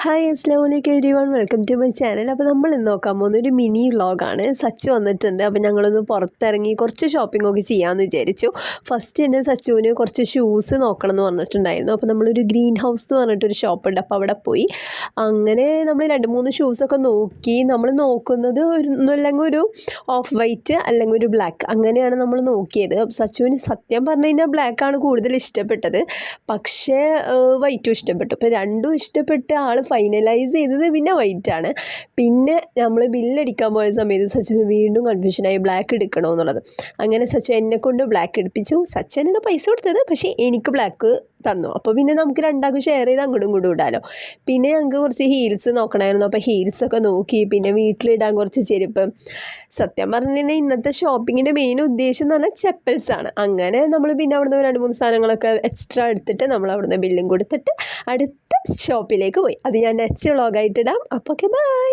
Hi അസ്സലാമു അലൈക്കും everyone, welcome to my channel. അപ്പോൾ നമ്മൾ ഇന്ന് നോക്കാൻ പോകുന്ന ഒരു മിനി വ്ളോഗാണ്. സച്ചു വന്നിട്ടുണ്ട്. അപ്പോൾ ഞങ്ങളൊന്ന് പുറത്തിറങ്ങി കുറച്ച് ഷോപ്പിംഗ് ഒക്കെ ചെയ്യാമെന്ന് വിചാരിച്ചു. ഫസ്റ്റ് തന്നെ സച്ചുവിന് കുറച്ച് ഷൂസ് നോക്കണം എന്ന് പറഞ്ഞിട്ടുണ്ടായിരുന്നു. അപ്പോൾ നമ്മളൊരു ഗ്രീൻ ഹൗസ് എന്ന് പറഞ്ഞിട്ടൊരു ഷോപ്പുണ്ട്. അപ്പോൾ അവിടെ പോയി അങ്ങനെ നമ്മൾ 2-3 ഷൂസൊക്കെ നോക്കി. നമ്മൾ നോക്കുന്നത് ഒന്നല്ലെങ്കിൽ ഒരു ഓഫ് വൈറ്റ് അല്ലെങ്കിൽ ഒരു ബ്ലാക്ക്, അങ്ങനെയാണ് നമ്മൾ നോക്കിയത്. സച്ചുവിന് സത്യം പറഞ്ഞു കഴിഞ്ഞാൽ ബ്ലാക്കാണ് കൂടുതൽ ഇഷ്ടപ്പെട്ടത്, പക്ഷേ വൈറ്റും ഇഷ്ടപ്പെട്ടു. അപ്പോൾ രണ്ടും ഇഷ്ടപ്പെട്ട ആൾ ഫൈനലൈസ് ചെയ്തത് പിന്നെ വൈറ്റാണ്. പിന്നെ നമ്മൾ ബില്ലടിക്കാൻ പോയ സമയത്ത് സച്ചു വീണ്ടും കൺഫ്യൂഷനായി ബ്ലാക്ക് എടുക്കണോ എന്നുള്ളത്. അങ്ങനെ സച്ചു എന്നെ കൊണ്ട് ബ്ലാക്ക് എടുപ്പിച്ചു. സച്ചു എന്നാണ് പൈസ കൊടുത്തത്, പക്ഷേ എനിക്ക് ബ്ലാക്ക് തന്നു. അപ്പോൾ പിന്നെ നമുക്ക് രണ്ടാൾക്കും ഷെയർ ചെയ്ത് അങ്ങോട്ടും ഇങ്ങോട്ടും ഇടാമല്ലോ. പിന്നെ ഞങ്ങൾക്ക് കുറച്ച് ഹീൽസ് നോക്കണമായിരുന്നു. അപ്പോൾ ഹീൽസൊക്കെ നോക്കി. പിന്നെ വീട്ടിലിടാൻ കുറച്ച് ചെരുപ്പ്. സത്യം പറഞ്ഞു കഴിഞ്ഞാൽ ഇന്നത്തെ ഷോപ്പിങ്ങിൻ്റെ മെയിൻ ഉദ്ദേശം എന്ന് പറഞ്ഞാൽ ചെപ്പൽസാണ്. അങ്ങനെ നമ്മൾ പിന്നെ അവിടുന്ന് 2-3 സാധനങ്ങളൊക്കെ എക്സ്ട്രാ എടുത്തിട്ട് നമ്മൾ അവിടുന്ന് ബില്ലും കൊടുത്തിട്ട് അടുത്ത ഷോപ്പിലേക്ക് പോയി. അത് ഞാൻ നെക്സ്റ്റ് വ്ളോഗായിട്ടിടാം. അപ്പോൾ ഓക്കെ, ബൈ.